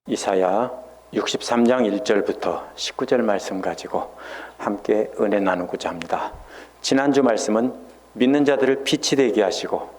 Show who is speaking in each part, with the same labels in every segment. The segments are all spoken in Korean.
Speaker 1: 이사야 63장 1절부터 19절 말씀 가지고 함께 은혜 나누고자 합니다. 지난주 말씀은 믿는 자들을 빛이 되게 하시고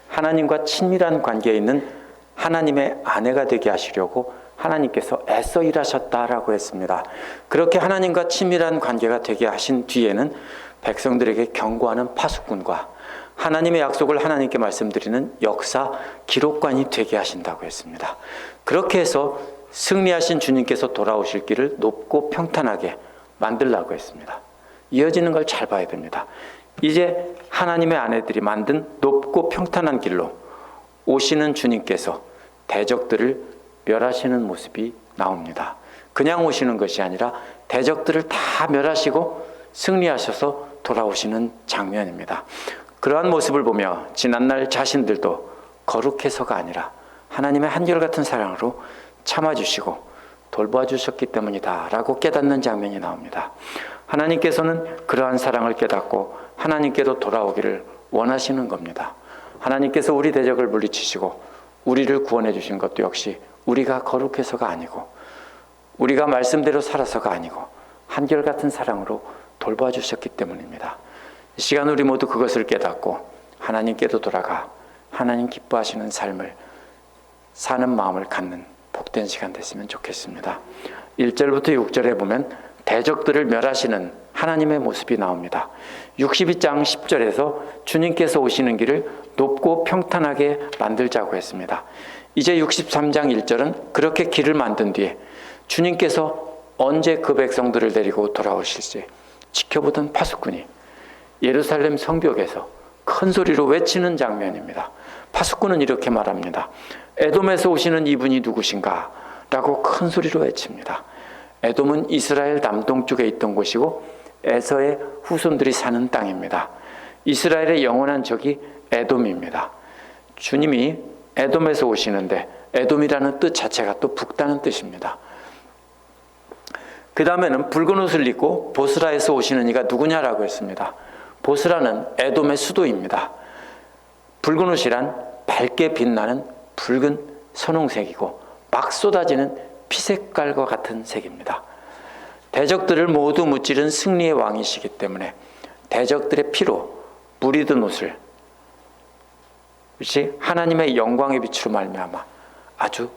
Speaker 1: 하나님과 친밀한 관계에 있는 하나님의 아내가 되게 하시려고 하나님께서 애써 일하셨다라고 했습니다. 그렇게 하나님과 친밀한 관계가 되게 하신 뒤에는 백성들에게 경고하는 파수꾼과 하나님의 약속을 하나님께 말씀드리는 역사 기록관이 되게 하신다고 했습니다. 그렇게 해서 승리하신 주님께서 돌아오실 길을 높고 평탄하게 만들라고 했습니다. 이어지는 걸 잘 봐야 됩니다. 이제 하나님의 아내들이 만든 높고 평탄한 길로 오시는 주님께서 대적들을 멸하시는 모습이 나옵니다. 그냥 오시는 것이 아니라 대적들을 다 멸하시고 승리하셔서 돌아오시는 장면입니다. 그러한 모습을 보며 지난날 자신들도 거룩해서가 아니라 하나님의 한결같은 사랑으로 참아주시고 돌봐주셨기 때문이다 라고 깨닫는 장면이 나옵니다. 하나님께서는 그러한 사랑을 깨닫고 하나님께로 돌아오기를 원하시는 겁니다. 하나님께서 우리 대적을 물리치시고 우리를 구원해 주신 것도 역시 우리가 거룩해서가 아니고 우리가 말씀대로 살아서가 아니고 한결같은 사랑으로 돌봐주셨기 때문입니다. 이 시간 우리 모두 그것을 깨닫고 하나님께로 돌아가 하나님 기뻐하시는 삶을 사는 마음을 갖는 복된 시간 됐으면 좋겠습니다. 1절부터 6절에 보면 대적들을 멸하시는 하나님의 모습이 나옵니다. 62장 10절에서 주님께서 오시는 길을 높고 평탄하게 만들자고 했습니다. 이제 63장 1절은 그렇게 길을 만든 뒤에 주님께서 언제 그 백성들을 데리고 돌아오실지 지켜보던 파수꾼이 예루살렘 성벽에서 큰 소리로 외치는 장면입니다. 파수꾼은 이렇게 말합니다. 에돔에서 오시는 이분이 누구신가? 라고 큰 소리로 외칩니다. 에돔은 이스라엘 남동쪽에 있던 곳이고 에서의 후손들이 사는 땅입니다. 이스라엘의 영원한 적이 에돔입니다. 주님이 에돔에서 오시는데 에돔이라는 뜻 자체가 또 북다는 뜻입니다. 그 다음에는 붉은 옷을 입고 보스라에서 오시는 이가 누구냐라고 했습니다. 보스라는 에돔의 수도입니다. 붉은 옷이란 밝게 빛나는 붉은 선홍색이고 막 쏟아지는 피색깔과 같은 색입니다. 대적들을 모두 무찌른 승리의 왕이시기 때문에 대적들의 피로 무리든 옷을 하나님의 영광의 빛으로 말미암아 아주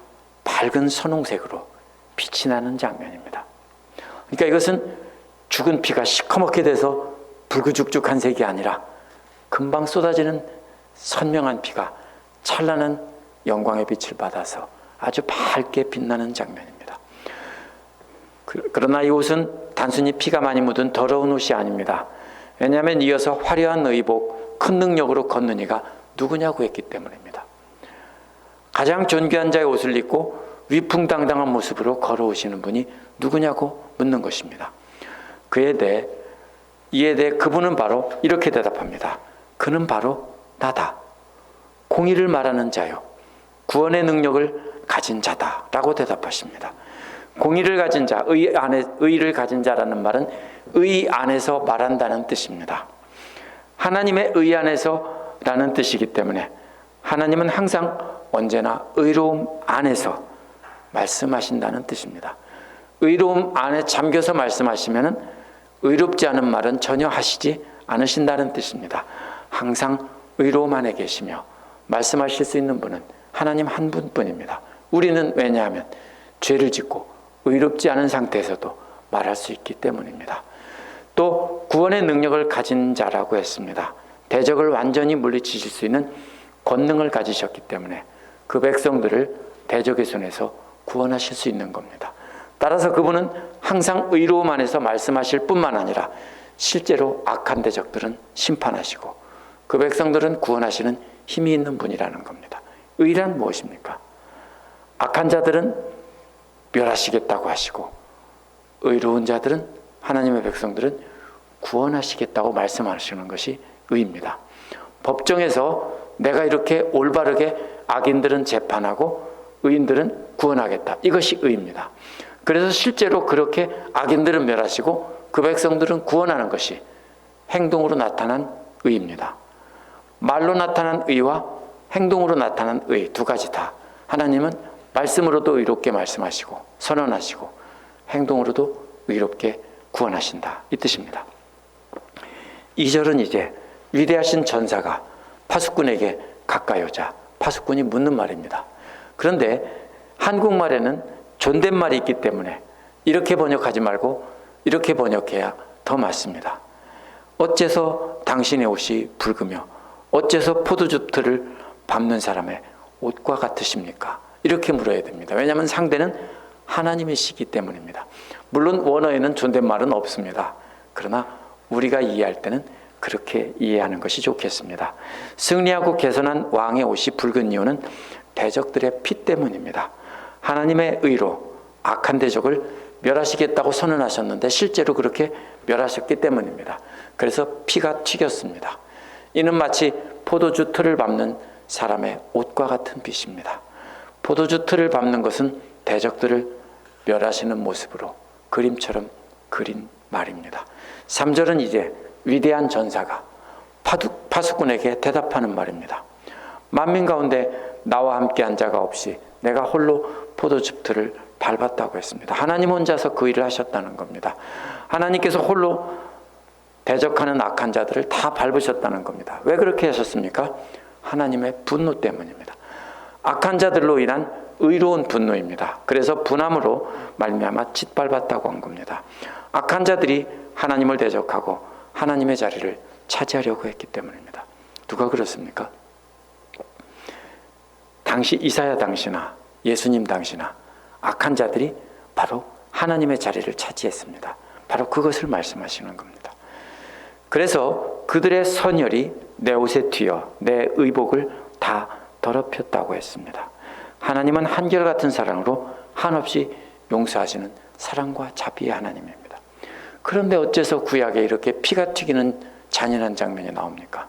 Speaker 1: 밝은 선홍색으로 빛이 나는 장면입니다. 그러니까 이것은 죽은 피가 시커멓게 돼서 붉으죽죽한 색이 아니라 금방 쏟아지는 선명한 피가 찬란한 영광의 빛을 받아서 아주 밝게 빛나는 장면입니다. 그러나 이 옷은 단순히 피가 많이 묻은 더러운 옷이 아닙니다. 왜냐하면 이어서 화려한 의복, 큰 능력으로 걷는 이가 누구냐고 했기 때문입니다. 가장 존귀한 자의 옷을 입고 위풍당당한 모습으로 걸어오시는 분이 누구냐고 묻는 것입니다. 이에 대해 그분은 바로 이렇게 대답합니다. 그는 바로 나다. 공의를 말하는 자요. 구원의 능력을 가진 자다. 라고 대답하십니다. 공의를 가진 자, 의를 가진 자라는 말은 의 안에서 말한다는 뜻입니다. 하나님의 의 안에서 라는 뜻이기 때문에 하나님은 항상 언제나 의로움 안에서 말씀하신다는 뜻입니다. 의로움 안에 잠겨서 말씀하시면 의롭지 않은 말은 전혀 하시지 않으신다는 뜻입니다. 항상 의로움 안에 계시며 말씀하실 수 있는 분은 하나님 한 분뿐입니다. 우리는 왜냐하면 죄를 짓고 의롭지 않은 상태에서도 말할 수 있기 때문입니다. 또 구원의 능력을 가진 자라고 했습니다. 대적을 완전히 물리치실 수 있는 권능을 가지셨기 때문에 그 백성들을 대적의 손에서 구원하실 수 있는 겁니다. 따라서 그분은 항상 의로움 안에서 말씀하실 뿐만 아니라 실제로 악한 대적들은 심판하시고 그 백성들은 구원하시는 힘이 있는 분이라는 겁니다. 의란 무엇입니까? 악한 자들은 멸하시겠다고 하시고 의로운 자들은 하나님의 백성들은 구원하시겠다고 말씀하시는 것이 의입니다. 법정에서 내가 이렇게 올바르게 악인들은 재판하고 의인들은 구원하겠다. 이것이 의입니다. 그래서 실제로 그렇게 악인들은 멸하시고 그 백성들은 구원하는 것이 행동으로 나타난 의입니다. 말로 나타난 의와 행동으로 나타난 의 두 가지 다 하나님은 말씀으로도 의롭게 말씀하시고 선언하시고 행동으로도 의롭게 구원하신다, 이 뜻입니다. 2절은 이제 위대하신 전사가 파수꾼에게 가까이 오자 파수꾼이 묻는 말입니다. 그런데 한국말에는 존댓말이 있기 때문에 이렇게 번역하지 말고 이렇게 번역해야 더 맞습니다. 어째서 당신의 옷이 붉으며 어째서 포도주 틀을 밟는 사람의 옷과 같으십니까? 이렇게 물어야 됩니다. 왜냐하면 상대는 하나님이시기 때문입니다. 물론 원어에는 존댓말은 없습니다. 그러나 우리가 이해할 때는 그렇게 이해하는 것이 좋겠습니다. 승리하고 개선한 왕의 옷이 붉은 이유는 대적들의 피 때문입니다. 하나님의 의로 악한 대적을 멸하시겠다고 선언하셨는데 실제로 그렇게 멸하셨기 때문입니다. 그래서 피가 튀겼습니다. 이는 마치 포도주 틀을 밟는 사람의 옷과 같은 빛입니다. 포도주 틀을 밟는 것은 대적들을 멸하시는 모습으로 그림처럼 그린 말입니다. 3절은 이제 위대한 전사가 파수꾼에게 대답하는 말입니다. 만민 가운데 나와 함께한 자가 없이 내가 홀로 포도주 틀을 밟았다고 했습니다. 하나님 혼자서 그 일을 하셨다는 겁니다. 하나님께서 홀로 대적하는 악한 자들을 다 밟으셨다는 겁니다. 왜 그렇게 하셨습니까? 하나님의 분노 때문입니다. 악한 자들로 인한 의로운 분노입니다. 그래서 분함으로 말미암아 짓밟았다고 한 겁니다. 악한 자들이 하나님을 대적하고 하나님의 자리를 차지하려고 했기 때문입니다. 누가 그렇습니까? 당시 이사야 당시나 예수님 당시나 악한 자들이 바로 하나님의 자리를 차지했습니다. 바로 그것을 말씀하시는 겁니다. 그래서 그들의 선열이 내 옷에 튀어 내 의복을 다 더럽혔다고 했습니다. 하나님은 한결같은 사랑으로 한없이 용서하시는 사랑과 자비의 하나님입니다. 그런데 어째서 구약에 이렇게 피가 튀기는 잔인한 장면이 나옵니까?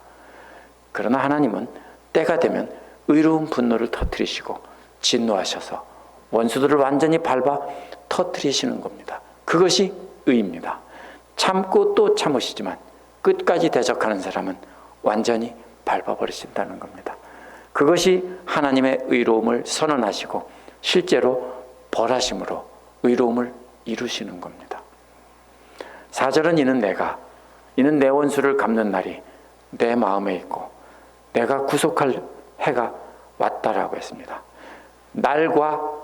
Speaker 1: 그러나 하나님은 때가 되면 의로운 분노를 터뜨리시고 진노하셔서 원수들을 완전히 밟아 터뜨리시는 겁니다. 그것이 의입니다. 참고 또 참으시지만 끝까지 대적하는 사람은 완전히 밟아버리신다는 겁니다. 그것이 하나님의 의로움을 선언하시고 실제로 벌하심으로 의로움을 이루시는 겁니다. 4절은 이는 내 원수를 갚는 날이 내 마음에 있고 내가 구속할 해가 왔다라고 했습니다. 날과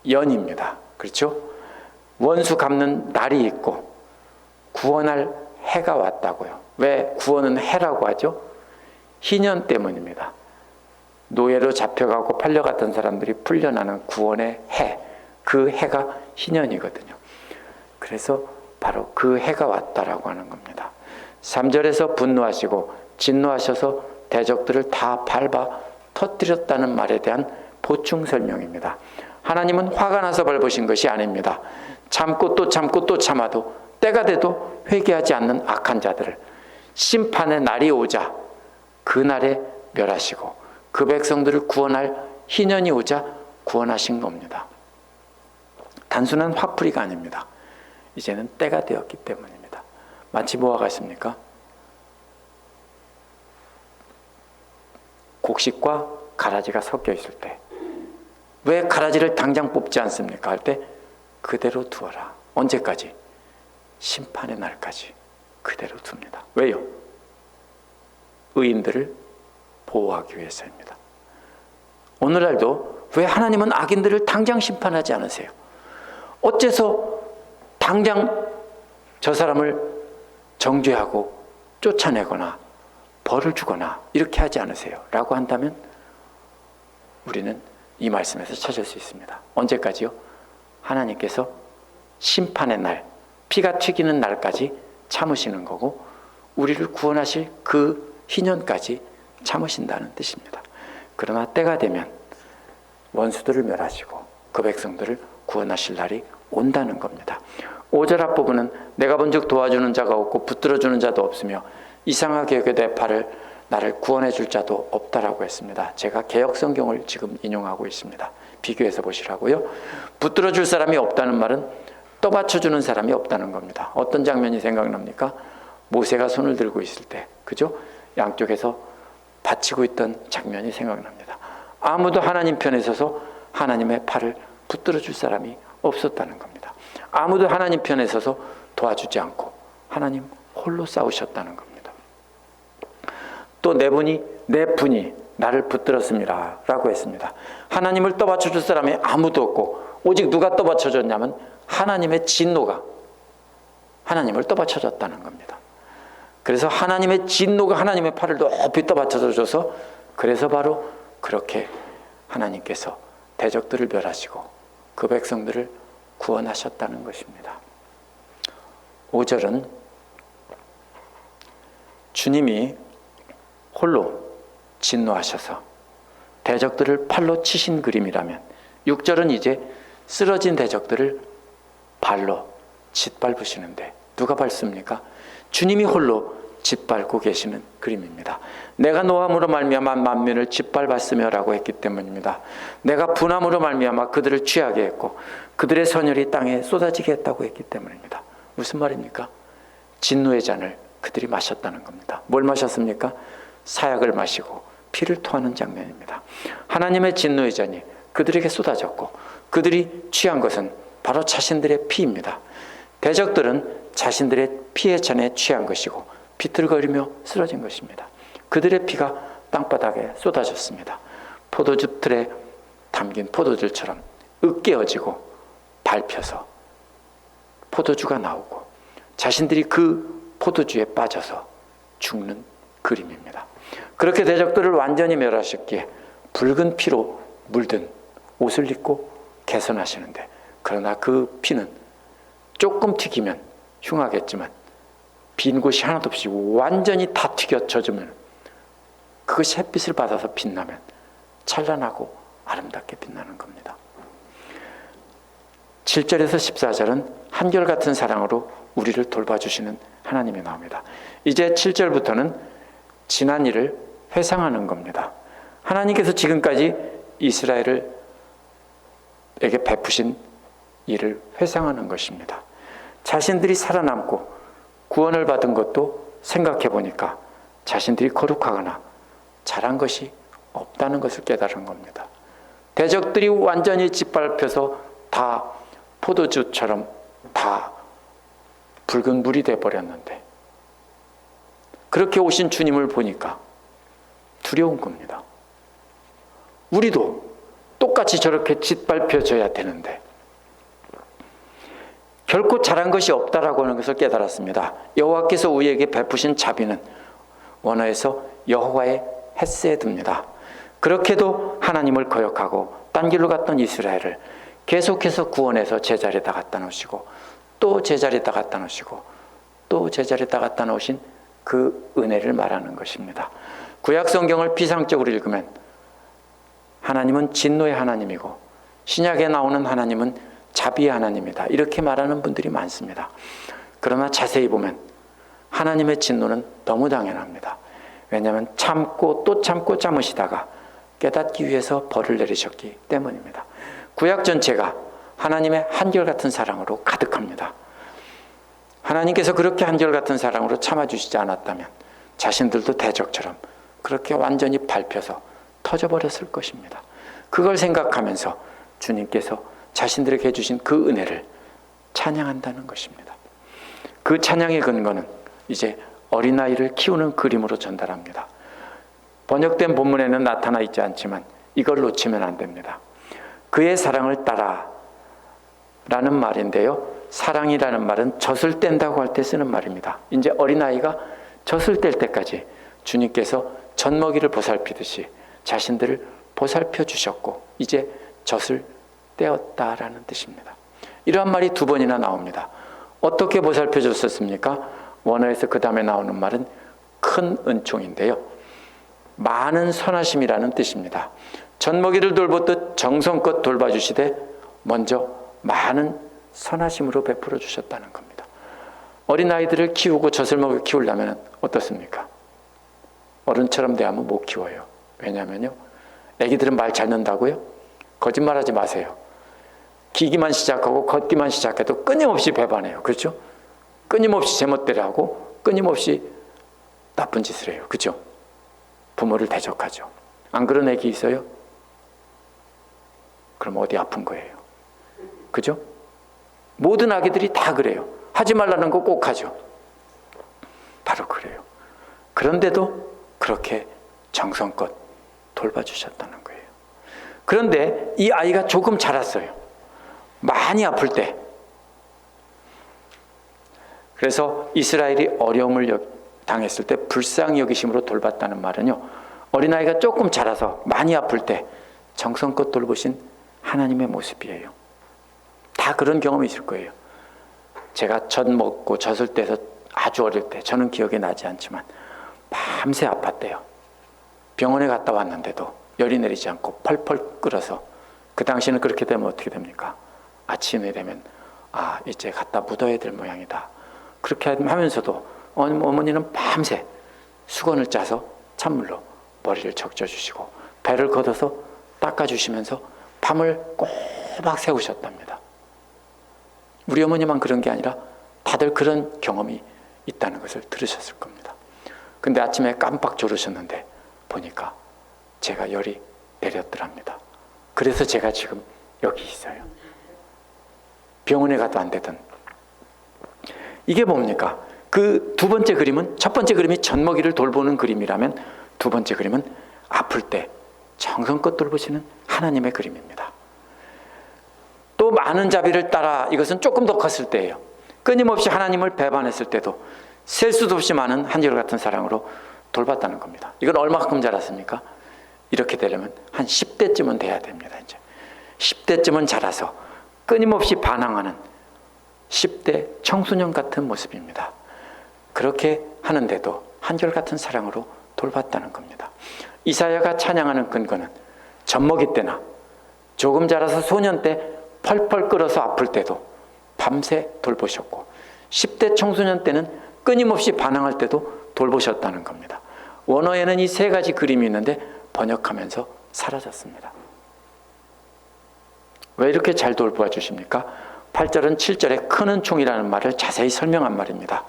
Speaker 1: 연입니다. 그렇죠? 원수 갚는 날이 있고 구원할 해가 왔다고요. 왜 구원은 해라고 하죠? 희년 때문입니다. 노예로 잡혀가고 팔려갔던 사람들이 풀려나는 구원의 해, 그 해가 희년이거든요. 그래서 바로 그 해가 왔다라고 하는 겁니다. 3절에서 분노하시고 진노하셔서 대적들을 다 밟아 터뜨렸다는 말에 대한 보충 설명입니다. 하나님은 화가 나서 밟으신 것이 아닙니다. 참고 또 참고 또 참아도 때가 돼도 회개하지 않는 악한 자들을 심판의 날이 오자 그 날에 멸하시고 그 백성들을 구원할 희년이 오자 구원하신 겁니다. 단순한 화풀이가 아닙니다. 이제는 때가 되었기 때문입니다. 마치 뭐와 같습니까? 곡식과 가라지가 섞여 있을 때 왜 가라지를 당장 뽑지 않습니까? 할 때 그대로 두어라. 언제까지? 심판의 날까지 그대로 둡니다. 왜요? 의인들을 보호하기 위해서입니다. 오늘날도 왜 하나님은 악인들을 당장 심판하지 않으세요? 어째서 당장 저 사람을 정죄하고 쫓아내거나 벌을 주거나 이렇게 하지 않으세요? 라고 한다면 우리는 이 말씀에서 찾을 수 있습니다. 언제까지요? 하나님께서 심판의 날, 피가 튀기는 날까지 참으시는 거고 우리를 구원하실 그 희년까지 참으신다는 뜻입니다. 그러나 때가 되면 원수들을 멸하시고 그 백성들을 구원하실 날이 온다는 겁니다. 5절 앞부분은 내가 본즉 도와주는 자가 없고 붙들어주는 자도 없으며 이상하게 여겨 내 팔을 나를 구원해 줄 자도 없다라고 했습니다. 제가 개역 성경을 지금 인용하고 있습니다. 비교해서 보시라고요. 붙들어 줄 사람이 없다는 말은 떠받쳐주는 사람이 없다는 겁니다. 어떤 장면이 생각납니까? 모세가 손을 들고 있을 때, 그죠? 양쪽에서 받치고 있던 장면이 생각납니다. 아무도 하나님 편에 서서 하나님의 팔을 붙들어 줄 사람이 없었다는 겁니다. 아무도 하나님 편에 서서 도와주지 않고 하나님 홀로 싸우셨다는 겁니다. 또 네 분이 나를 붙들었습니다 라고 했습니다. 하나님을 떠받쳐 줄 사람이 아무도 없고 오직 누가 떠받쳐 줬냐면 하나님의 진노가 하나님을 떠받쳐 줬다는 겁니다. 그래서 하나님의 진노가 하나님의 팔을 높이 떠받쳐 줘서 그래서 바로 그렇게 하나님께서 대적들을 멸하시고 그 백성들을 구원하셨다는 것입니다. 5절은 주님이 홀로 진노하셔서 대적들을 팔로 치신 그림이라면 6절은 이제 쓰러진 대적들을 발로 짓밟으시는데 누가 밟습니까? 주님이 홀로 짓밟고 계시는 그림입니다. 내가 노함으로 말미암아 만민을 짓밟았으며 라고 했기 때문입니다. 내가 분함으로 말미암아 그들을 취하게 했고 그들의 선혈이 땅에 쏟아지게 했다고 했기 때문입니다. 무슨 말입니까? 진노의 잔을 그들이 마셨다는 겁니다. 뭘 마셨습니까? 사약을 마시고 피를 토하는 장면입니다. 하나님의 진노의 잔이 그들에게 쏟아졌고 그들이 취한 것은 바로 자신들의 피입니다. 대적들은 자신들의 피의 잔에 취한 것이고 비틀거리며 쓰러진 것입니다. 그들의 피가 땅바닥에 쏟아졌습니다. 포도주 틀에 담긴 포도들처럼 으깨어지고 밟혀서 포도주가 나오고 자신들이 그 포도주에 빠져서 죽는 그림입니다. 그렇게 대적들을 완전히 멸하셨기에 붉은 피로 물든 옷을 입고 개선하시는데 그러나 그 피는 조금 튀기면 흉하겠지만 빈 곳이 하나도 없이 완전히 다 튀겨 젖으면 그것이 햇빛을 받아서 빛나면 찬란하고 아름답게 빛나는 겁니다. 7절에서 14절은 한결같은 사랑으로 우리를 돌봐주시는 하나님이 나옵니다. 이제 7절부터는 지난 일을 회상하는 겁니다. 하나님께서 지금까지 이스라엘에게 베푸신 일을 회상하는 것입니다. 자신들이 살아남고 구원을 받은 것도 생각해 보니까 자신들이 거룩하거나 잘한 것이 없다는 것을 깨달은 겁니다. 대적들이 완전히 짓밟혀서 다 포도주처럼 다 붉은 물이 돼버렸는데 그렇게 오신 주님을 보니까 두려운 겁니다. 우리도 똑같이 저렇게 짓밟혀져야 되는데 결코 잘한 것이 없다라고 하는 것을 깨달았습니다. 여호와께서 우리에게 베푸신 자비는 원어에서 여호와의 헤세드입니다. 그렇게도 하나님을 거역하고 딴 길로 갔던 이스라엘을 계속해서 구원해서 제자리에다 갖다 놓으시고 또 제자리에다 갖다 놓으시고 또 제자리에다 갖다 놓으신 그 은혜를 말하는 것입니다. 구약 성경을 피상적으로 읽으면 하나님은 진노의 하나님이고 신약에 나오는 하나님은 자비의 하나님이다 이렇게 말하는 분들이 많습니다. 그러나 자세히 보면 하나님의 진노는 너무 당연합니다. 왜냐하면 참고 또 참고 참으시다가 깨닫기 위해서 벌을 내리셨기 때문입니다. 구약 전체가 하나님의 한결같은 사랑으로 가득합니다. 하나님께서 그렇게 한결같은 사랑으로 참아주시지 않았다면 자신들도 대적처럼 그렇게 완전히 밟혀서 터져버렸을 것입니다. 그걸 생각하면서 주님께서 자신들에게 해주신 그 은혜를 찬양한다는 것입니다. 그 찬양의 근거는 이제 어린아이를 키우는 그림으로 전달합니다. 번역된 본문에는 나타나 있지 않지만 이걸 놓치면 안 됩니다. 그의 사랑을 따라 라는 말인데요. 사랑이라는 말은 젖을 뗀다고 할 때 쓰는 말입니다. 이제 어린아이가 젖을 뗄 때까지 주님께서 젖먹이를 보살피듯이 자신들을 보살펴 주셨고 이제 젖을 떼었다라는 뜻입니다. 이러한 말이 두 번이나 나옵니다. 어떻게 보살펴 줬었습니까? 원어에서 그 다음에 나오는 말은 큰 은총인데요. 많은 선하심이라는 뜻입니다. 젖먹이를 돌보듯 정성껏 돌봐주시되 먼저 많은 선하심으로 베풀어 주셨다는 겁니다. 어린아이들을 키우고 젖을 먹여 키우려면 어떻습니까? 어른처럼 대하면 못 키워요. 왜냐하면요, 애기들은 말 잘 듣는다고요? 거짓말하지 마세요. 기기만 시작하고 걷기만 시작해도 끊임없이 배반해요. 그렇죠? 끊임없이 제멋대로 하고 끊임없이 나쁜 짓을 해요. 그렇죠? 부모를 대적하죠. 안 그런 애기 있어요? 그럼 어디 아픈 거예요? 그죠? 모든 아기들이 다 그래요. 하지 말라는 거 꼭 하죠. 바로 그래요. 그런데도 그렇게 정성껏 돌봐주셨다는 거예요. 그런데 이 아이가 조금 자랐어요. 많이 아플 때. 그래서 이스라엘이 어려움을 당했을 때 불쌍히 여기심으로 돌봤다는 말은요, 어린아이가 조금 자라서 많이 아플 때 정성껏 돌보신 하나님의 모습이에요. 다 그런 경험이 있을 거예요. 제가 젖 먹고 젖을 떼서 아주 어릴 때, 저는 기억이 나지 않지만 밤새 아팠대요. 병원에 갔다 왔는데도 열이 내리지 않고 펄펄 끓어서, 그 당시에는 그렇게 되면 어떻게 됩니까? 아침에 되면 이제 갖다 묻어야 될 모양이다. 그렇게 하면서도 어머니는 밤새 수건을 짜서 찬물로 머리를 적셔주시고 배를 걷어서 닦아주시면서 밤을 꼬박 새우셨답니다. 우리 어머니만 그런 게 아니라 다들 그런 경험이 있다는 것을 들으셨을 겁니다. 근데 아침에 깜빡 졸으셨는데 보니까 제가 열이 내렸더랍니다. 그래서 제가 지금 여기 있어요. 병원에 가도 안 되던. 이게 뭡니까? 그 두 번째 그림은, 첫 번째 그림이 젖먹이를 돌보는 그림이라면 두 번째 그림은 아플 때 정성껏 돌보시는 하나님의 그림입니다. 또 많은 자비를 따라, 이것은 조금 더 컸을 때예요. 끊임없이 하나님을 배반했을 때도 셀 수도 없이 많은 한결같은 사랑으로 돌봤다는 겁니다. 이건 얼마큼 자랐습니까? 이렇게 되려면 한 10대쯤은 돼야 됩니다. 이제 10대쯤은 자라서 끊임없이 반항하는 10대 청소년 같은 모습입니다. 그렇게 하는데도 한결같은 사랑으로 돌봤다는 겁니다. 이사야가 찬양하는 근거는 젖먹이 때나 조금 자라서 소년 때 펄펄 끓어서 아플 때도 밤새 돌보셨고, 10대 청소년 때는 끊임없이 반항할 때도 돌보셨다는 겁니다. 원어에는 이 세 가지 그림이 있는데 번역하면서 사라졌습니다. 왜 이렇게 잘 돌보아 주십니까? 8절은 7절에 크는 총이라는 말을 자세히 설명한 말입니다.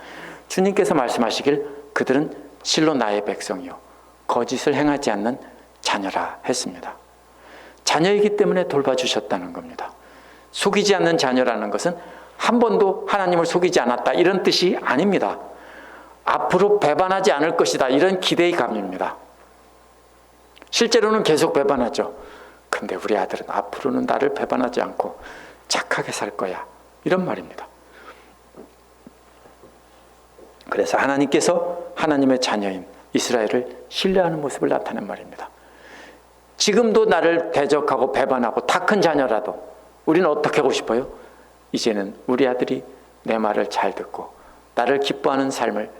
Speaker 1: 주님께서 말씀하시길 그들은 실로 나의 백성이요 거짓을 행하지 않는 자녀라 했습니다. 자녀이기 때문에 돌봐주셨다는 겁니다. 속이지 않는 자녀라는 것은 한 번도 하나님을 속이지 않았다 이런 뜻이 아닙니다. 앞으로 배반하지 않을 것이다 이런 기대의 감입니다. 실제로는 계속 배반하죠. 근데 우리 아들은 앞으로는 나를 배반하지 않고 착하게 살 거야 이런 말입니다. 그래서 하나님께서 하나님의 자녀인 이스라엘을 신뢰하는 모습을 나타낸 말입니다. 지금도 나를 대적하고 배반하고 다 큰 자녀라도 우리는 어떻게 하고 싶어요? 이제는 우리 아들이 내 말을 잘 듣고 나를 기뻐하는 삶을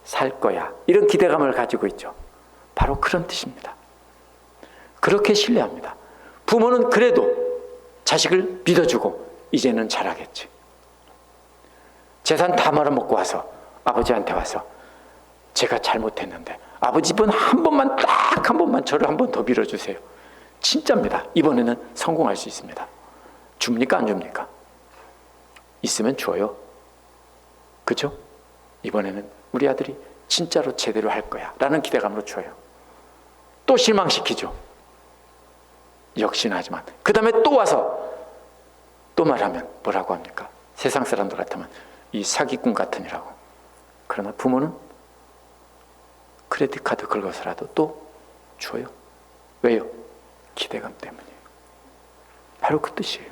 Speaker 1: 살 거야 이런 기대감을 가지고 있죠. 바로 그런 뜻입니다. 그렇게 신뢰합니다. 부모는 그래도 자식을 믿어주고 이제는 잘하겠지. 재산 다 말아먹고 와서 아버지한테 와서 제가 잘못했는데 아버지 이번 한 번만 딱 한 번만 저를 한 번 더 빌어주세요. 진짜입니다. 이번에는 성공할 수 있습니다. 줍니까 안 줍니까? 있으면 줘요. 그죠? 이번에는 우리 아들이 진짜로 제대로 할 거야 라는 기대감으로 줘요. 또 실망시키죠. 역시나 하지만 그 다음에 또 와서 또 말하면 뭐라고 합니까? 세상 사람들 같으면 이 사기꾼 같으니라고. 그러나 부모는 크레딧 카드 긁어서라도 또 줘요. 왜요? 기대감 때문이에요. 바로 그 뜻이에요.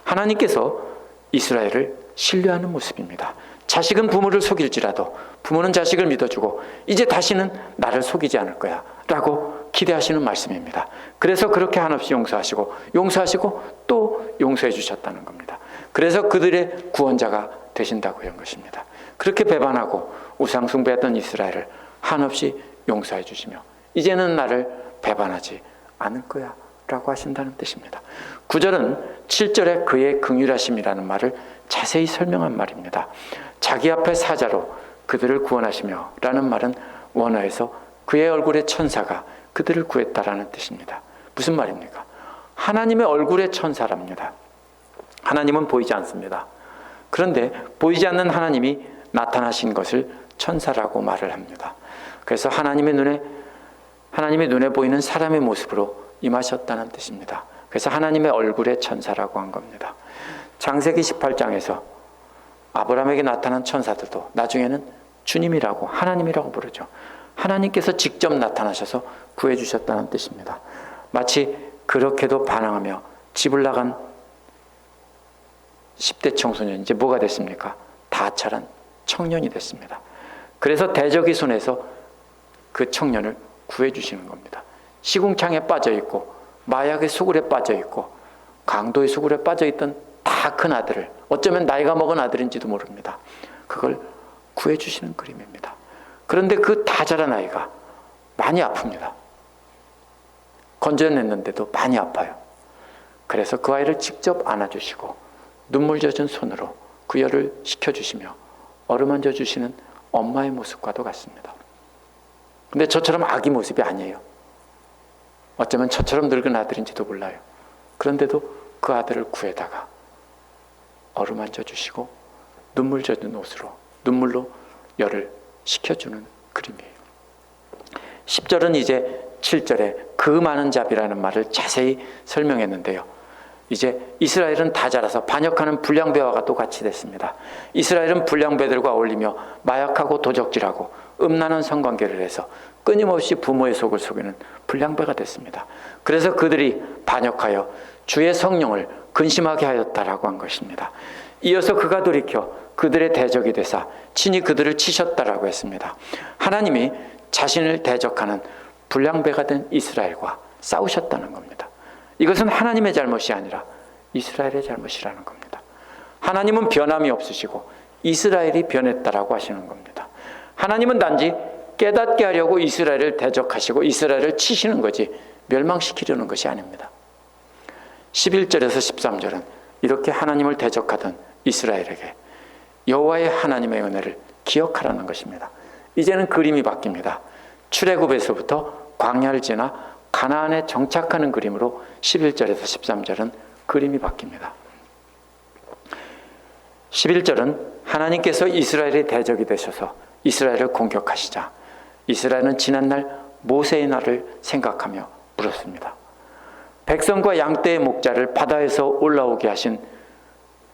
Speaker 1: 하나님께서 이스라엘을 신뢰하는 모습입니다. 자식은 부모를 속일지라도 부모는 자식을 믿어주고 이제 다시는 나를 속이지 않을 거야 라고 기대하시는 말씀입니다. 그래서 그렇게 한없이 용서하시고 또 용서해 주셨다는 겁니다. 그래서 그들의 구원자가 되신다고 한 것입니다. 그렇게 배반하고 우상 숭배했던 이스라엘을 한없이 용서해 주시며 이제는 나를 배반하지 않을 거야 라고 하신다는 뜻입니다. 9절은 7절에 그의 긍휼하심이라는 말을 자세히 설명한 말입니다. 자기 앞에 사자로 그들을 구원하시며 라는 말은 원어에서 그의 얼굴의 천사가 그들을 구했다라는 뜻입니다. 무슨 말입니까? 하나님의 얼굴의 천사랍니다. 하나님은 보이지 않습니다. 그런데 보이지 않는 하나님이 나타나신 것을 천사라고 말을 합니다. 그래서 하나님의 눈에 보이는 사람의 모습으로 임하셨다는 뜻입니다. 그래서 하나님의 얼굴의 천사라고 한 겁니다. 창세기 18장에서 아브라함에게 나타난 천사들도 나중에는 주님이라고, 하나님이라고 부르죠. 하나님께서 직접 나타나셔서 구해주셨다는 뜻입니다. 마치 그렇게도 반항하며 집을 나간 10대 청소년이 이제 뭐가 됐습니까? 다처한 청년이 됐습니다. 그래서 대적의 손에서 그 청년을 구해주시는 겁니다. 시궁창에 빠져있고 마약의 수굴에 빠져있고 강도의 수굴에 빠져있던 다 큰 아들을, 어쩌면 나이가 먹은 아들인지도 모릅니다. 그걸 구해주시는 그림입니다. 그런데 그 다 자란 아이가 많이 아픕니다. 건져냈는데도 많이 아파요. 그래서 그 아이를 직접 안아주시고 눈물 젖은 손으로 구열을 시켜주시며 어루만져 주시는 엄마의 모습과도 같습니다. 근데 저처럼 아기 모습이 아니에요. 어쩌면 저처럼 늙은 아들인지도 몰라요. 그런데도 그 아들을 구해다가 어루만져 주시고 눈물 젖은 옷으로, 눈물로 열을 식혀주는 그림이에요. 10절은 이제 7절에 그 많은 자비라는 말을 자세히 설명했는데요. 이제 이스라엘은 다 자라서 반역하는 불량배와 똑같이 됐습니다. 이스라엘은 불량배들과 어울리며 마약하고 도적질하고 음란한 성관계를 해서 끊임없이 부모의 속을 속이는 불량배가 됐습니다. 그래서 그들이 반역하여 주의 성령을 근심하게 하였다라고 한 것입니다. 이어서 그가 돌이켜 그들의 대적이 되사 친히 그들을 치셨다라고 했습니다. 하나님이 자신을 대적하는 불량배가 된 이스라엘과 싸우셨다는 겁니다. 이것은 하나님의 잘못이 아니라 이스라엘의 잘못이라는 겁니다. 하나님은 변함이 없으시고 이스라엘이 변했다라고 하시는 겁니다. 하나님은 단지 깨닫게 하려고 이스라엘을 대적하시고 이스라엘을 치시는 거지 멸망시키려는 것이 아닙니다. 11절에서 13절은 이렇게 하나님을 대적하던 이스라엘에게 여호와의 하나님의 은혜를 기억하라는 것입니다. 이제는 그림이 바뀝니다. 출애굽에서부터 광야를 지나 가나안에 정착하는 그림으로 11절에서 13절은 그림이 바뀝니다. 11절은 하나님께서 이스라엘의 대적이 되셔서 이스라엘을 공격하시자 이스라엘은 지난날 모세의 날을 생각하며 울었습니다. 백성과 양떼의 목자를 바다에서 올라오게 하신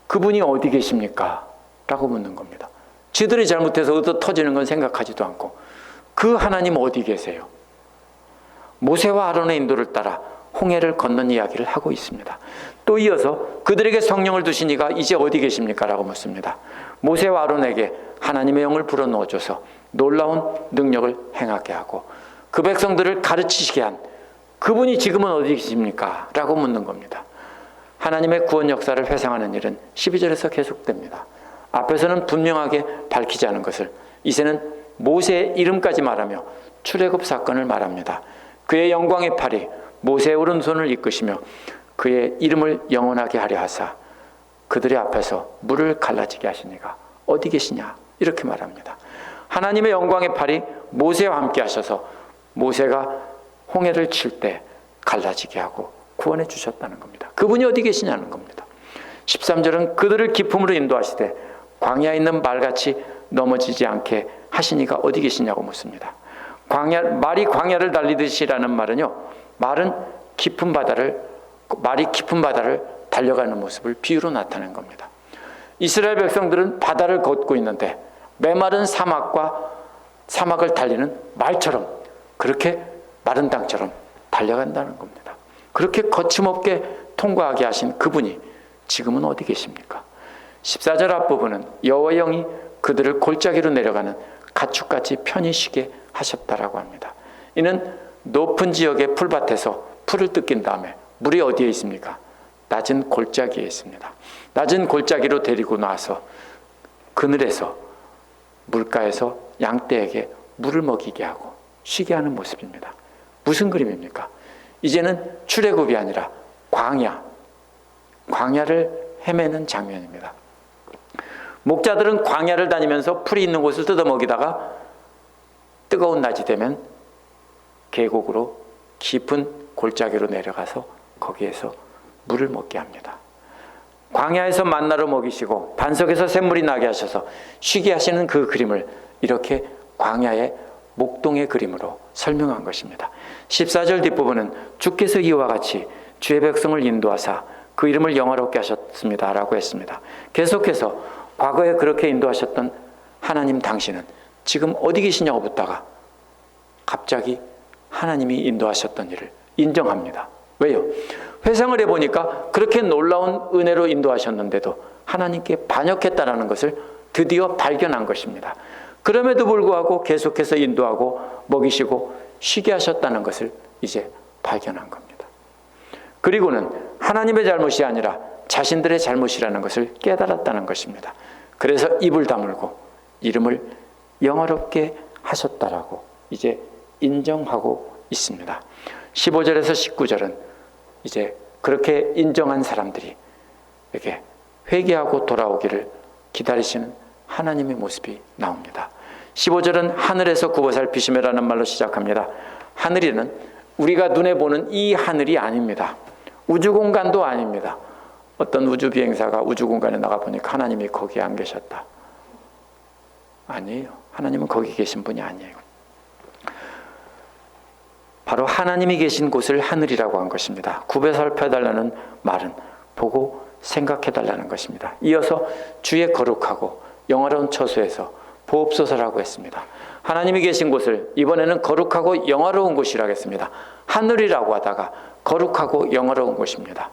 Speaker 1: 그분이 어디 계십니까? 라고 묻는 겁니다. 지들이 잘못해서 얻어 터지는 건 생각하지도 않고 그 하나님 어디 계세요? 모세와 아론의 인도를 따라 홍해를 건넌 이야기를 하고 있습니다. 또 이어서 그들에게 성령을 두신 이가 이제 어디 계십니까? 라고 묻습니다. 모세와 아론에게 하나님의 영을 불어넣어줘서 놀라운 능력을 행하게 하고 그 백성들을 가르치시게 한 그분이 지금은 어디 계십니까? 라고 묻는 겁니다. 하나님의 구원 역사를 회상하는 일은 12절에서 계속됩니다. 앞에서는 분명하게 밝히지 않은 것을 이제는 모세의 이름까지 말하며 출애굽 사건을 말합니다. 그의 영광의 팔이 모세의 오른손을 이끄시며 그의 이름을 영원하게 하려 하사 그들의 앞에서 물을 갈라지게 하시니가 어디 계시냐 이렇게 말합니다. 하나님의 영광의 팔이 모세와 함께 하셔서 모세가 홍해를 칠 때 갈라지게 하고 구원해 주셨다는 겁니다. 그분이 어디 계시냐는 겁니다. 13절은 그들을 기품으로 인도하시되 광야에 있는 말같이 넘어지지 않게 하시니가 어디 계시냐고 묻습니다. 말이 광야를 달리듯이라는 말은요, 말이 깊은 바다를 달려가는 모습을 비유로 나타낸 겁니다. 이스라엘 백성들은 바다를 걷고 있는데 메마른 사막을 달리는 말처럼 그렇게 마른 땅처럼 달려간다는 겁니다. 그렇게 거침없게 통과하게 하신 그분이 지금은 어디 계십니까? 14절 앞부분은 여호와의 영이 그들을 골짜기로 내려가는 가축같이 편히 쉬게 하셨다라고 합니다. 이는 높은 지역의 풀밭에서 풀을 뜯긴 다음에 물이 어디에 있습니까? 낮은 골짜기에 있습니다. 낮은 골짜기로 데리고 나와서 그늘에서 물가에서 양떼에게 물을 먹이게 하고 쉬게 하는 모습입니다. 무슨 그림입니까? 이제는 출애굽이 아니라 광야를 헤매는 장면입니다. 목자들은 광야를 다니면서 풀이 있는 곳을 뜯어먹이다가 뜨거운 낮이 되면 계곡으로 깊은 골짜기로 내려가서 거기에서 물을 먹게 합니다. 광야에서 만나로 먹이시고 반석에서 샘물이 나게 하셔서 쉬게 하시는 그 그림을 이렇게 광야의 목동의 그림으로 설명한 것입니다. 14절 뒷부분은 주께서 이와 같이 주의 백성을 인도하사 그 이름을 영화롭게 하셨습니다 라고 했습니다. 계속해서 과거에 그렇게 인도하셨던 하나님 당신은 지금 어디 계시냐고 묻다가 갑자기 하나님이 인도하셨던 일을 인정합니다. 왜요? 회상을 해보니까 그렇게 놀라운 은혜로 인도하셨는데도 하나님께 반역했다는 것을 드디어 발견한 것입니다. 그럼에도 불구하고 계속해서 인도하고 먹이시고 쉬게 하셨다는 것을 이제 발견한 겁니다. 그리고는 하나님의 잘못이 아니라 자신들의 잘못이라는 것을 깨달았다는 것입니다. 그래서 입을 다물고 이름을 영화롭게 하셨다라고 이제 인정하고 있습니다. 15절에서 19절은 이제 그렇게 인정한 사람들이 이렇게 회개하고 돌아오기를 기다리시는 하나님의 모습이 나옵니다. 15절은 하늘에서 굽어 살피시며라는 말로 시작합니다. 하늘에는 우리가 눈에 보는 이 하늘이 아닙니다. 우주공간도 아닙니다. 어떤 우주 비행사가 우주공간에 나가보니까 하나님이 거기에 안 계셨다. 아니에요. 하나님은 거기 계신 분이 아니에요. 바로 하나님이 계신 곳을 하늘이라고 한 것입니다. 굽어 살펴달라는 말은 보고 생각해달라는 것입니다. 이어서 주의 거룩하고 영화로운 처소에서 보옵소서라고 했습니다. 하나님이 계신 곳을 이번에는 거룩하고 영화로운 곳이라고 했습니다. 하늘이라고 하다가 거룩하고 영화로운 곳입니다.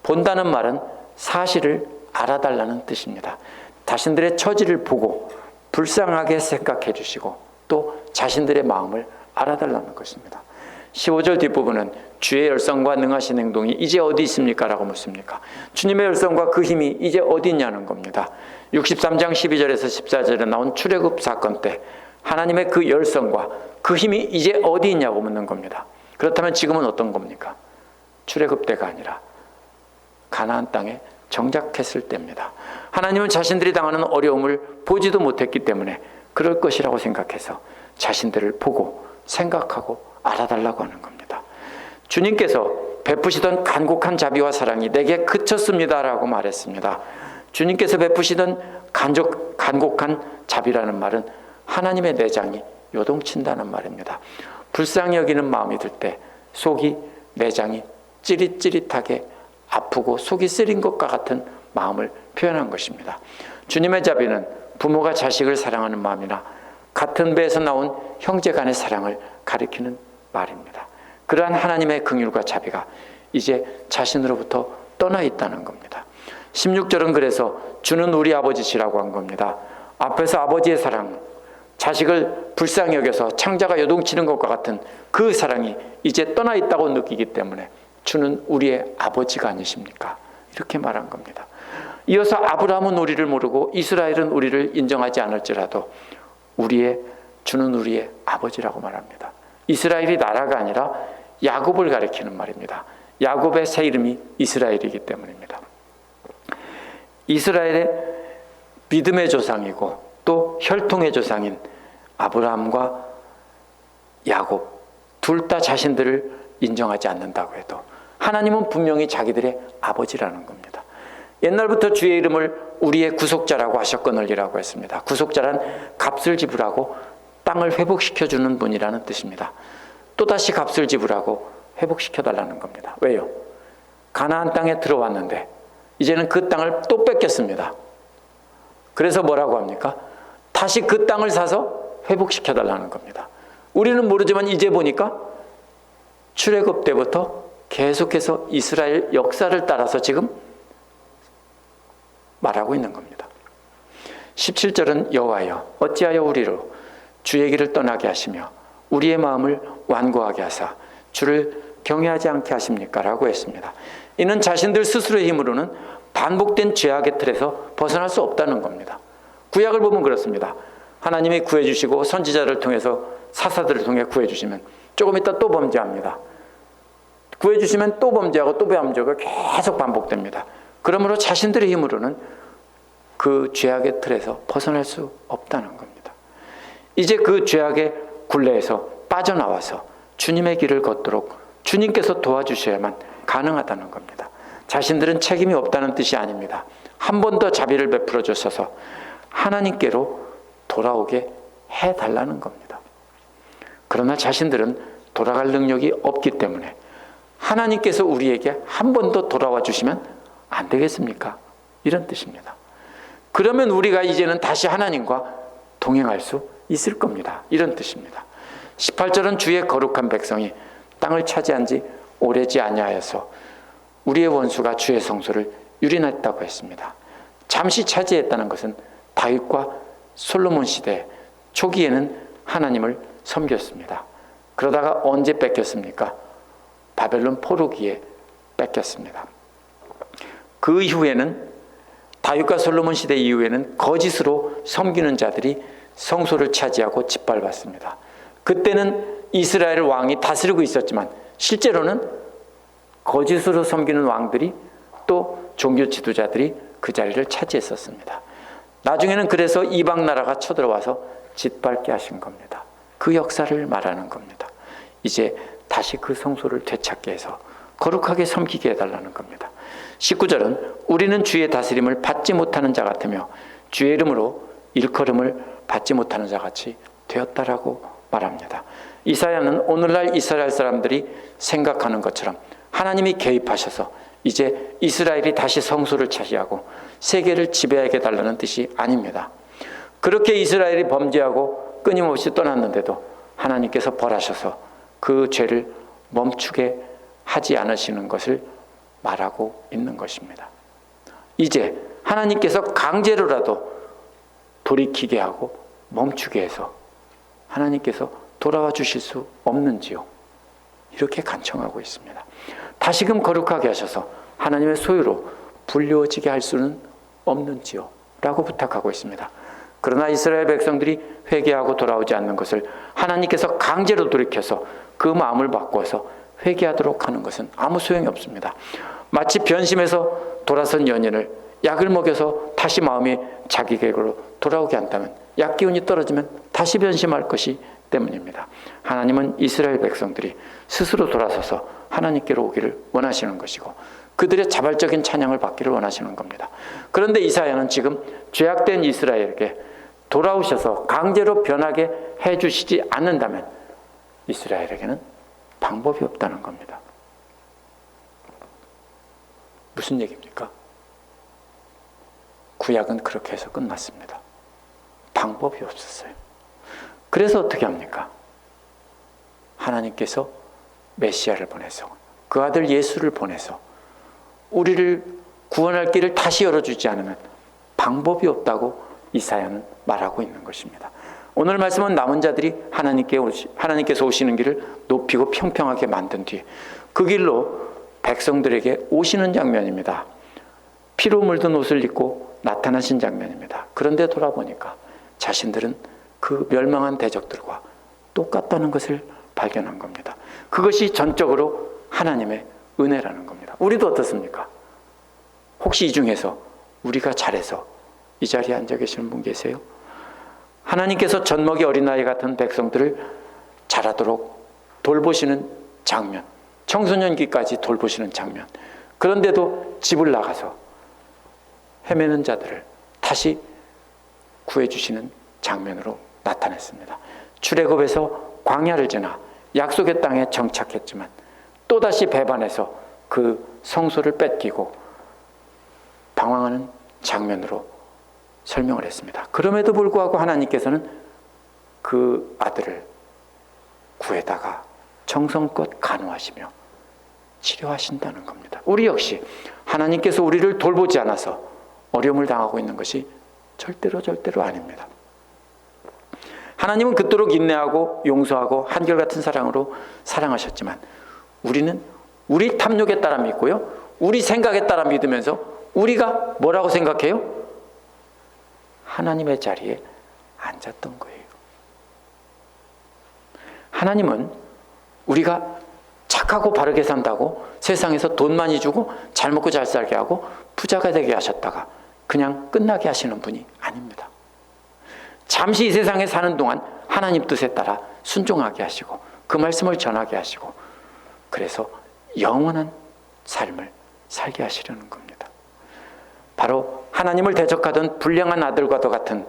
Speaker 1: 본다는 말은 사실을 알아달라는 뜻입니다. 자신들의 처지를 보고 불쌍하게 생각해 주시고 또 자신들의 마음을 알아달라는 것입니다. 15절 뒷부분은 주의 열성과 능하신 행동이 이제 어디 있습니까? 라고 묻습니까? 주님의 열성과 그 힘이 이제 어디 있냐는 겁니다. 63장 12절에서 14절에 나온 출애굽 사건 때 하나님의 그 열성과 그 힘이 이제 어디 있냐고 묻는 겁니다. 그렇다면 지금은 어떤 겁니까? 출애굽 때가 아니라 가나안 땅에 정착했을 때입니다. 하나님은 자신들이 당하는 어려움을 보지도 못했기 때문에 그럴 것이라고 생각해서 자신들을 보고 생각하고 알아달라고 하는 겁니다. 주님께서 베푸시던 간곡한 자비와 사랑이 내게 그쳤습니다 라고 말했습니다. 주님께서 베푸시던 간곡한 자비라는 말은 하나님의 내장이 요동친다는 말입니다. 불쌍히 여기는 마음이 들 때 속이 내장이 찌릿찌릿하게 아프고 속이 쓰린 것과 같은 마음을 표현한 것입니다. 주님의 자비는 부모가 자식을 사랑하는 마음이나 같은 배에서 나온 형제 간의 사랑을 가리키는 말입니다. 그러한 하나님의 긍휼과 자비가 이제 자신으로부터 떠나 있다는 겁니다. 16절은 그래서 주는 우리 아버지시라고 한 겁니다. 앞에서 아버지의 사랑, 자식을 불쌍히 여겨서 창자가 요동치는 것과 같은 그 사랑이 이제 떠나 있다고 느끼기 때문에 주는 우리의 아버지가 아니십니까? 이렇게 말한 겁니다. 이어서 아브라함은 우리를 모르고 이스라엘은 우리를 인정하지 않을지라도 주는 우리의 아버지라고 말합니다. 이스라엘이 나라가 아니라 야곱을 가리키는 말입니다. 야곱의 새 이름이 이스라엘이기 때문입니다. 이스라엘의 믿음의 조상이고 또 혈통의 조상인 아브라함과 야곱 둘 다 자신들을 인정하지 않는다고 해도 하나님은 분명히 자기들의 아버지라는 겁니다. 옛날부터 주의 이름을 우리의 구속자라고 하셨거늘이라고 했습니다. 구속자란 값을 지불하고 땅을 회복시켜주는 분이라는 뜻입니다. 또다시 값을 지불하고 회복시켜달라는 겁니다. 왜요? 가나안 땅에 들어왔는데 이제는 그 땅을 또 뺏겼습니다. 그래서 뭐라고 합니까? 다시 그 땅을 사서 회복시켜달라는 겁니다. 우리는 모르지만 이제 보니까 출애굽 때부터 계속해서 이스라엘 역사를 따라서 지금 말하고 있는 겁니다. 17절은 여호와여 어찌하여 우리로 주의 길을 떠나게 하시며 우리의 마음을 완고하게 하사 주를 경외하지 않게 하십니까? 라고 했습니다. 이는 자신들 스스로의 힘으로는 반복된 죄악의 틀에서 벗어날 수 없다는 겁니다. 구약을 보면 그렇습니다. 하나님이 구해주시고 선지자를 통해서 사사들을 통해 구해주시면 조금 있다 또 범죄합니다. 구해주시면 또 범죄하고 또 범죄가 계속 반복됩니다. 그러므로 자신들의 힘으로는 그 죄악의 틀에서 벗어날 수 없다는 겁니다. 이제 그 죄악의 굴레에서 빠져나와서 주님의 길을 걷도록 주님께서 도와주셔야만 가능하다는 겁니다. 자신들은 책임이 없다는 뜻이 아닙니다. 한 번 더 자비를 베풀어 주셔서 하나님께로 돌아오게 해달라는 겁니다. 그러나 자신들은 돌아갈 능력이 없기 때문에 하나님께서 우리에게 한 번 더 돌아와 주시면 안 되겠습니까? 이런 뜻입니다. 그러면 우리가 이제는 다시 하나님과 동행할 수 있을 겁니다. 이런 뜻입니다. 18절은 주의 거룩한 백성이 땅을 차지한 지 오래지 아니하여서 우리의 원수가 주의 성소를 유린했다고 했습니다. 잠시 차지했다는 것은 다윗과 솔로몬 시대 초기에는 하나님을 섬겼습니다. 그러다가 언제 뺏겼습니까? 바벨론 포로기에 뺏겼습니다. 그 이후에는 다윗과 솔로몬 시대 이후에는 거짓으로 섬기는 자들이 성소를 차지하고 짓밟았습니다. 그때는 이스라엘 왕이 다스리고 있었지만 실제로는 거짓으로 섬기는 왕들이 또 종교 지도자들이 그 자리를 차지했었습니다. 나중에는 그래서 이방 나라가 쳐들어와서 짓밟게 하신 겁니다. 그 역사를 말하는 겁니다. 이제 다시 그 성소를 되찾게 해서 거룩하게 섬기게 해달라는 겁니다. 19절은 우리는 주의 다스림을 받지 못하는 자 같으며 주의 이름으로 일컬음을 받지 못하는 자 같이 되었다라고 말합니다. 이사야는 오늘날 이스라엘 사람들이 생각하는 것처럼 하나님이 개입하셔서 이제 이스라엘이 다시 성소를 차지하고 세계를 지배하게 해달라는 뜻이 아닙니다. 그렇게 이스라엘이 범죄하고 끊임없이 떠났는데도 하나님께서 벌하셔서 그 죄를 멈추게 하지 않으시는 것을 말하고 있는 것입니다. 이제 하나님께서 강제로라도 돌이키게 하고 멈추게 해서 하나님께서 돌아와 주실 수 없는지요? 이렇게 간청하고 있습니다. 다시금 거룩하게 하셔서 하나님의 소유로 불리워지게 할 수는 없는지요? 라고 부탁하고 있습니다. 그러나 이스라엘 백성들이 회개하고 돌아오지 않는 것을 하나님께서 강제로 돌이켜서 그 마음을 바꿔서 회개하도록 하는 것은 아무 소용이 없습니다. 마치 변심해서 돌아선 연인을 약을 먹여서 다시 마음이 자기 계획으로 돌아오게 한다면 약 기운이 떨어지면 다시 변심할 것이 때문입니다. 하나님은 이스라엘 백성들이 스스로 돌아서서 하나님께로 오기를 원하시는 것이고 그들의 자발적인 찬양을 받기를 원하시는 겁니다. 그런데 이사야는 지금 죄악된 이스라엘에게 돌아오셔서 강제로 변하게 해주시지 않는다면 이스라엘에게는 방법이 없다는 겁니다. 무슨 얘기입니까? 구약은 그렇게 해서 끝났습니다. 방법이 없었어요. 그래서 어떻게 합니까? 하나님께서 메시아를 보내서 그 아들 예수를 보내서 우리를 구원할 길을 다시 열어주지 않으면 방법이 없다고 이사야는 말하고 있는 것입니다. 오늘 말씀은 남은 자들이 하나님께서 오시는 길을 높이고 평평하게 만든 뒤에 그 길로 백성들에게 오시는 장면입니다. 피로 물든 옷을 입고 나타나신 장면입니다. 그런데 돌아보니까 자신들은 그 멸망한 대적들과 똑같다는 것을 발견한 겁니다. 그것이 전적으로 하나님의 은혜라는 겁니다. 우리도 어떻습니까? 혹시 이 중에서 우리가 잘해서 이 자리에 앉아 계시는 분 계세요? 하나님께서 젖먹이 어린아이 같은 백성들을 자라도록 돌보시는 장면, 청소년기까지 돌보시는 장면, 그런데도 집을 나가서 헤매는 자들을 다시 구해주시는 장면으로 나타냈습니다. 출애굽에서 광야를 지나 약속의 땅에 정착했지만 또다시 배반해서 그 성소를 뺏기고 방황하는 장면으로 설명을 했습니다. 그럼에도 불구하고 하나님께서는 그 아들을 구해다가 정성껏 간호하시며 치료하신다는 겁니다. 우리 역시 하나님께서 우리를 돌보지 않아서 어려움을 당하고 있는 것이 절대로 아닙니다. 하나님은 그토록 인내하고 용서하고 한결같은 사랑으로 사랑하셨지만 우리는 우리 탐욕에 따라 믿고요, 우리 생각에 따라 믿으면서 우리가 뭐라고 생각해요? 하나님의 자리에 앉았던 거예요. 하나님은 우리가 착하고 바르게 산다고 세상에서 돈 많이 주고 잘 먹고 잘 살게 하고 부자가 되게 하셨다가 그냥 끝나게 하시는 분이 아닙니다. 잠시 이 세상에 사는 동안 하나님 뜻에 따라 순종하게 하시고 그 말씀을 전하게 하시고 그래서 영원한 삶을 살게 하시려는 겁니다. 바로 하나님을 대적하던 불량한 아들과도 같은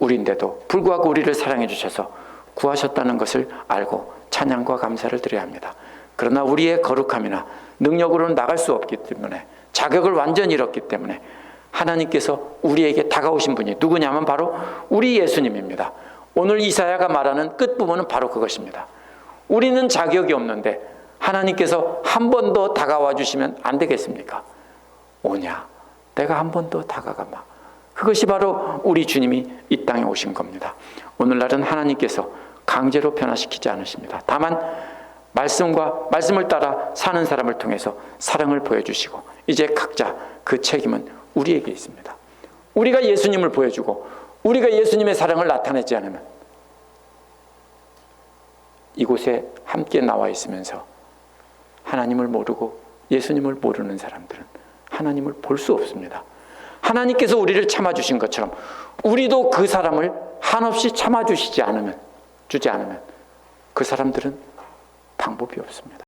Speaker 1: 우리인데도 불구하고 우리를 사랑해 주셔서 구하셨다는 것을 알고 찬양과 감사를 드려야 합니다. 그러나 우리의 거룩함이나 능력으로는 나갈 수 없기 때문에, 자격을 완전히 잃었기 때문에 하나님께서 우리에게 다가오신 분이 누구냐면 바로 우리 예수님입니다. 오늘 이사야가 말하는 끝부분은 바로 그것입니다. 우리는 자격이 없는데 하나님께서 한 번 더 다가와 주시면 안 되겠습니까? 오냐, 내가 한 번 더 다가가마. 그것이 바로 우리 주님이 이 땅에 오신 겁니다. 오늘날은 하나님께서 강제로 변화시키지 않으십니다. 다만 말씀을 따라 사는 사람을 통해서 사랑을 보여주시고, 이제 각자 그 책임은 우리에게 있습니다. 우리가 예수님을 보여주고 우리가 예수님의 사랑을 나타내지 않으면 이곳에 함께 나와 있으면서 하나님을 모르고 예수님을 모르는 사람들은 하나님을 볼 수 없습니다. 하나님께서 우리를 참아주신 것처럼 우리도 그 사람을 한없이 참아주지 않으면 그 사람들은 방법이 없습니다.